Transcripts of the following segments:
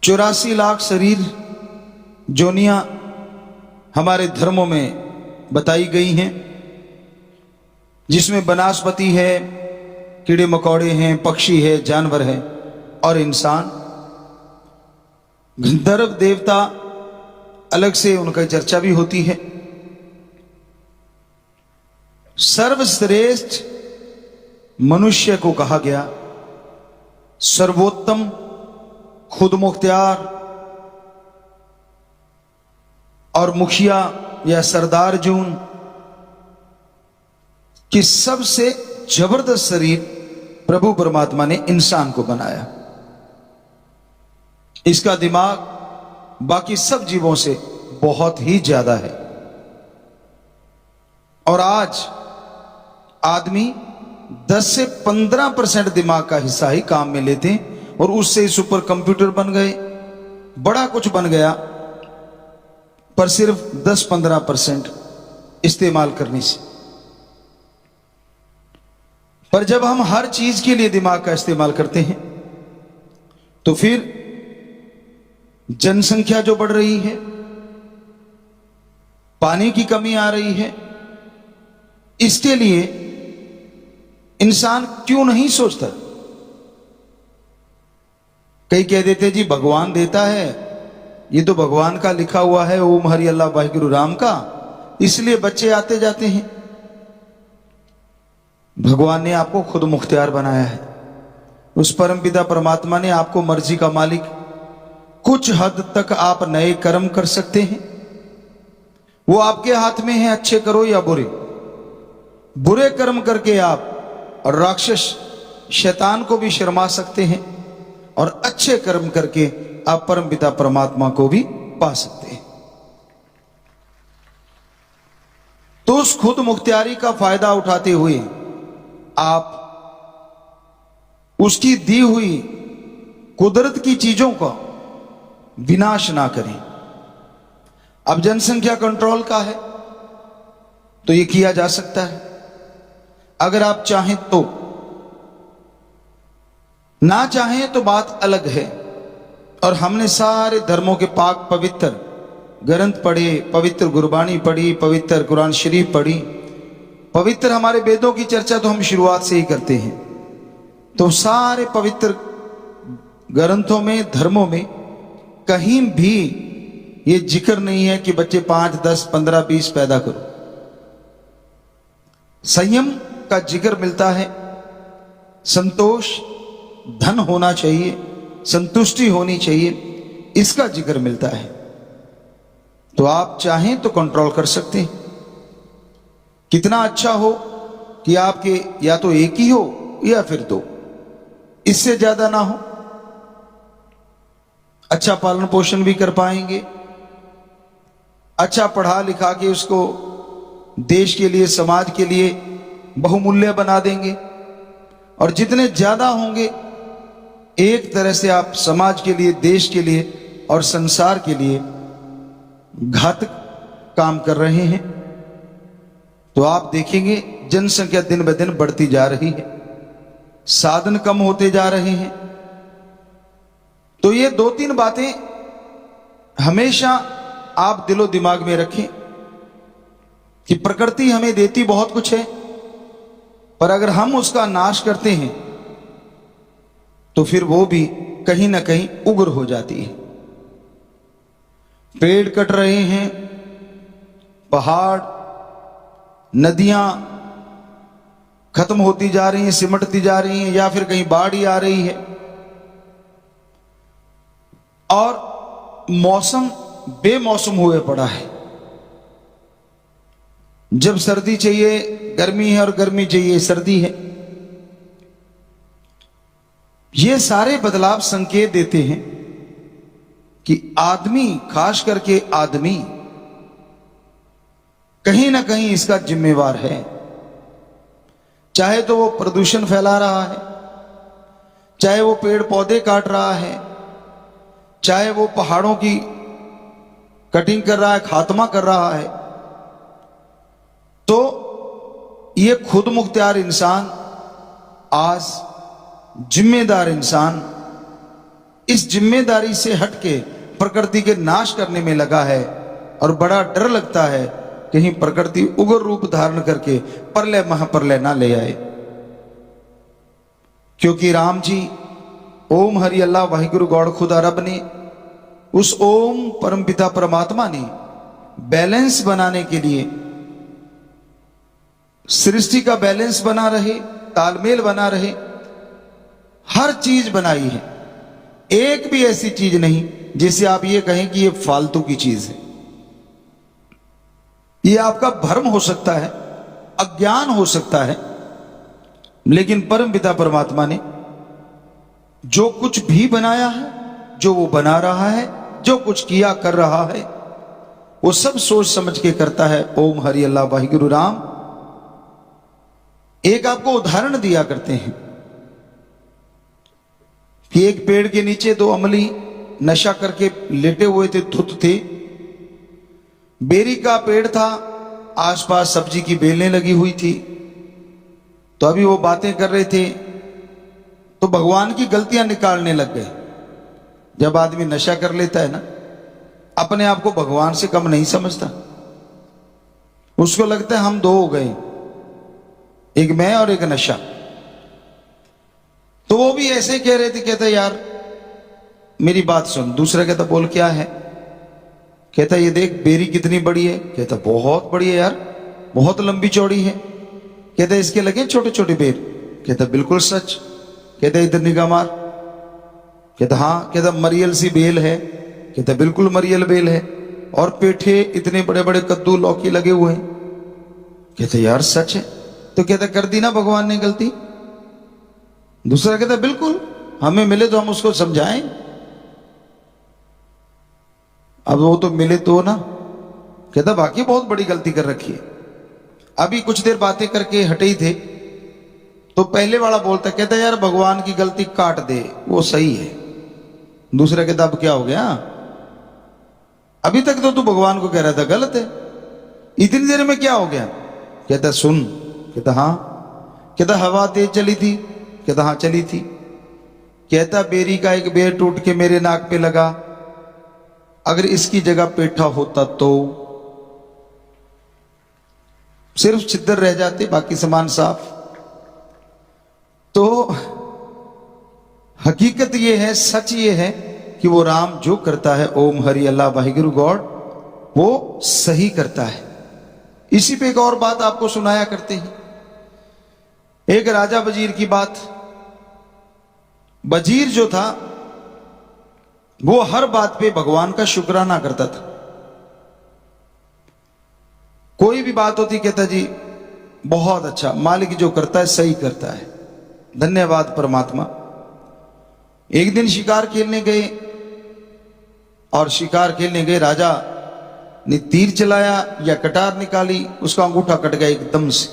84 लाख शरीर जोनियां हमारे धर्मों में बताई गई हैं, जिसमें वनस्पति है, कीड़े मकोड़े हैं, पक्षी है, जानवर है और इंसान। गंधर्व देवता अलग से उनका चर्चा भी होती है। सर्वश्रेष्ठ मनुष्य को कहा गया, सर्वोत्तम, खुद मुख्तियार और मुखिया या सरदार जून कि सबसे जबरदस्त शरीर प्रभु परमात्मा ने इंसान को बनाया। इसका दिमाग बाकी सब जीवों से बहुत ही ज्यादा है। और आज आदमी 10 से 15% दिमाग का हिस्सा ही काम में लेते हैं और उससे सुपर कंप्यूटर बन गए, बड़ा कुछ बन गया, पर सिर्फ 10-15% इस्तेमाल करने से। पर जब हम हर चीज के लिए दिमाग का इस्तेमाल करते हैं तो फिर जनसंख्या जो बढ़ रही है, पानी की कमी आ रही है, इसके लिए इंसान क्यों नहीं सोचता? कई कह देते जी भगवान देता है, ये तो भगवान का लिखा हुआ है, ओम हरि अल्लाह वाहिगुरु राम का, इसलिए बच्चे आते जाते हैं। भगवान ने आपको खुद मुख्तियार बनाया है। उस परमपिता परमात्मा ने आपको मर्जी का मालिक, कुछ हद तक आप नए कर्म कर सकते हैं, वो आपके हाथ में है, अच्छे करो या बुरे। बुरे कर्म करके आप राक्षस शैतान को भी शर्मा सकते हैं और अच्छे कर्म करके आप परमपिता परमात्मा को भी पा सकते हैं। तो उस खुद मुख्तियारी का फायदा उठाते हुए आप उसकी दी हुई कुदरत की चीजों का विनाश ना करें। अब जनसंख्या कंट्रोल का है तो यह किया जा सकता है, अगर आप चाहें तो। ना चाहें तो बात अलग है। और हमने सारे धर्मों के पाक पवित्र ग्रंथ पढ़े, पवित्र गुरबानी पढ़ी, पवित्र कुरान शरीफ पढ़ी, पवित्र हमारे वेदों की चर्चा तो हम शुरुआत से ही करते हैं। तो सारे पवित्र ग्रंथों में, धर्मों में कहीं भी ये जिक्र नहीं है कि बच्चे 5, 10, 15, 20 पैदा करो। संयम का जिक्र मिलता है, संतोष, धन होना चाहिए, संतुष्टि होनी चाहिए, इसका जिक्र मिलता है। तो आप चाहें तो कंट्रोल कर सकते हैं। कितना अच्छा हो कि आपके या तो एक ही हो या फिर 2, इससे ज्यादा ना हो। अच्छा पालन पोषण भी कर पाएंगे, अच्छा पढ़ा लिखा के उसको देश के लिए, समाज के लिए बहुमूल्य बना देंगे। और जितने ज्यादा होंगे, एक तरह से आप समाज के लिए, देश के लिए और संसार के लिए घातक काम कर रहे हैं। तो आप देखेंगे जनसंख्या दिन ब दिन बढ़ती जा रही है, साधन कम होते जा रहे हैं। तो ये 2-3 बातें हमेशा आप दिलो दिमाग में रखें कि प्रकृति हमें देती बहुत कुछ है, पर अगर हम उसका नाश करते हैं तो फिर वो भी कहीं ना कहीं उग्र हो जाती है। पेड़ कट रहे हैं, पहाड़, नदियां खत्म होती जा रही हैं, सिमटती जा रही हैं, या फिर कहीं बाढ़ ही आ रही है। और मौसम बेमौसम हुए पड़ा है। जब सर्दी चाहिए गर्मी है और गर्मी चाहिए सर्दी है। ये सारे बदलाव संकेत देते हैं कि आदमी, खास करके आदमी, कहीं ना कहीं इसका जिम्मेवार है। चाहे तो वो प्रदूषण फैला रहा है, चाहे वो पेड़ पौधे काट रहा है, चाहे वो पहाड़ों की कटिंग कर रहा है, खात्मा कर रहा है। तो ये खुद मुख्तियार इंसान, आज जिम्मेदार इंसान, इस जिम्मेदारी से हटके प्रकृति के नाश करने में लगा है। और बड़ा डर लगता है कहीं प्रकृति उग्र रूप धारण करके प्रलय महाप्रलय ना ले आए। क्योंकि राम जी ओम हरि अल्लाह वाहिगुरु गौड़ खुदा रब ने, उस ओम परमपिता परमात्मा ने बैलेंस बनाने के लिए, सृष्टि का बैलेंस बना रहे, तालमेल बना रहे, हर चीज बनाई है। एक भी ऐसी चीज नहीं जिसे आप ये कहें कि ये फालतू की चीज है। ये आपका भ्रम हो सकता है, अज्ञान हो सकता है, लेकिन परमपिता परमात्मा ने जो कुछ भी बनाया है, जो वो बना रहा है, जो कुछ किया कर रहा है, वो सब सोच समझ के करता है। ओम हरि अल्लाह वाहिगुरु राम। एक आपको उदाहरण दिया करते हैं कि एक पेड़ के नीचे दो अमली नशा करके लेटे हुए थे, धुत थे। बेरी का पेड़ था, आसपास सब्जी की बेलें लगी हुई थी। तो अभी वो बातें कर रहे थे तो भगवान की गलतियां निकालने लग गए। जब आदमी नशा कर लेता है ना, अपने आप को भगवान से कम नहीं समझता। उसको लगता है हम दो हो गए, एक मैं और एक नशा। तो वो भी ऐसे कह रहे थे, कहता यार मेरी बात सुन। दूसरा कहता बोल क्या है? कहता ये देख बेरी कितनी बड़ी है। कहता बहुत बड़ी है यार, बहुत लंबी चौड़ी है। कहता इसके लगे छोटे छोटे बेर। कहता बिल्कुल सच। कहता इधर निगाह मार। कहता हाँ। कहता मरियल सी बेल है। कहता बिल्कुल मरियल बेल है। और पेठे इतने बड़े बड़े कद्दू लौकी लगे हुए हैं। कहता यार सच है। तो कहता कर दी ना भगवान ने गलती? दूसरा कहता बिल्कुल, हमें मिले तो हम उसको समझाएं। अब वो तो मिले तो ना। कहता बाकी बहुत बड़ी गलती कर रखी है। अभी कुछ देर बातें करके हटे ही थे तो पहले वाला बोलता, कहता यार भगवान की गलती काट दे, वो सही है। दूसरा कहता अब क्या हो गया? अभी तक तो तू भगवान को कह रहा था गलत है, इतनी देर में क्या हो गया? कहता सुन। कहता हाँ। कहता हवा तेज चली थी। कहता हाँ चली थी। कहता बेरी का एक बेर टूट के मेरे नाक पे लगा, अगर इसकी जगह पेठा होता तो सिर्फ छिद्र रह जाते, बाकी सामान साफ। तो हकीकत यह है, सच ये है कि वो राम जो करता है ओम हरि अल्लाह वाहिगुरु गॉड, वो सही करता है। इसी पे एक और बात आपको सुनाया करते हैं। एक राजा वजीर की बात। वजीर जो था वो हर बात पे भगवान का शुक्राना करता था। कोई भी बात होती कहता जी बहुत अच्छा, मालिक जो करता है सही करता है, धन्यवाद परमात्मा। एक दिन शिकार खेलने गए और शिकार खेलने गए, राजा ने तीर चलाया या कटार निकाली, उसका अंगूठा कट गया एकदम से,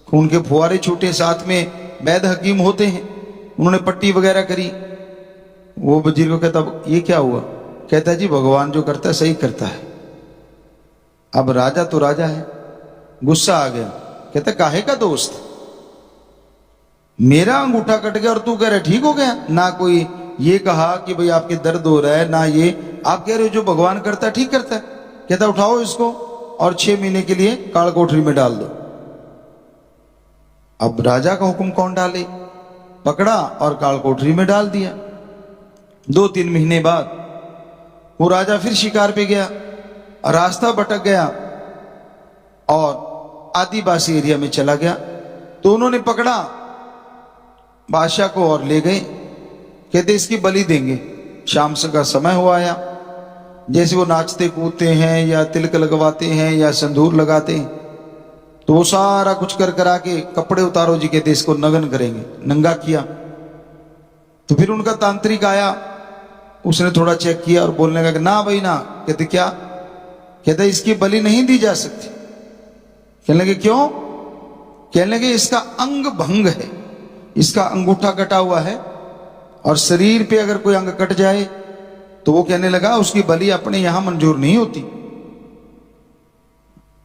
खून के फुहारे छूटे। साथ में वैद हकीम होते हैं, उन्होंने पट्टी वगैरह करी। वो वजीर को कहता ये क्या हुआ? कहता है जी भगवान जो करता है सही करता है। अब राजा तो राजा है, गुस्सा आ गया। कहता काहे का दोस्त, मेरा अंगूठा कट गया और तू कह रहा ठीक हो गया? ना कोई ये कहा कि भाई आपके दर्द हो रहा है, ना ये आप कह रहे हो जो भगवान करता है ठीक करता है। कहता उठाओ इसको और 6 महीने के लिए काल कोठरी में डाल दो। अब राजा का हुक्म कौन डाले? पकड़ा और काल कोठरी में डाल दिया। 2-3 महीने बाद वो राजा फिर शिकार पे गया, रास्ता भटक गया और आदिवासी एरिया में चला गया। तो उन्होंने पकड़ा बादशाह को और ले गए। कहते इसकी बलि देंगे। शाम से का समय हुआ आया, जैसे वो नाचते कूदते हैं या तिलक लगवाते हैं या संदूर लगाते हैं, तो वो सारा कुछ कर करा के कपड़े उतारो जी, कहते इसको नग्न करेंगे। नंगा किया। तो फिर उनका तांत्रिक आया, उसने थोड़ा चेक किया और बोलने लगा ना भाई ना। कहते क्या? कहते इसकी बलि नहीं दी जा सकती। कहने लगे क्यों? कहने लगे इसका अंग भंग है, इसका अंगूठा कटा हुआ है और शरीर पे अगर कोई अंग कट जाए तो वो कहने लगा उसकी बलि अपने यहां मंजूर नहीं होती।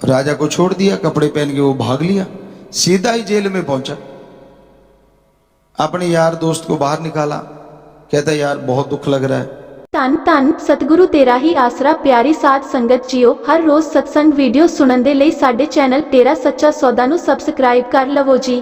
राजा को छोड़ दिया, कपड़े पहन के वो भाग लिया, सीधा ही जेल में पहुंचा। अपने यार दोस्त को बाहर निकाला, कहता यार बहुत दुख लग रहा है। ਧੰਨ ਧੰਨ ਸਤਿਗੁਰੂ ਤੇਰਾ ਹੀ ਆਸਰਾ। ਪਿਆਰੀ ਸਾਧ ਸੰਗਤ ਜੀਓ, ਹਰ ਰੋਜ਼ ਸਤਸੰਗ ਵੀਡੀਓ ਸੁਣਨ ਦੇ ਲਈ ਸਾਡੇ ਚੈਨਲ ਤੇਰਾ ਸੱਚਾ ਸੌਦਾ ਨੂੰ ਸਬਸਕ੍ਰਾਈਬ ਕਰ ਲਵੋ ਜੀ।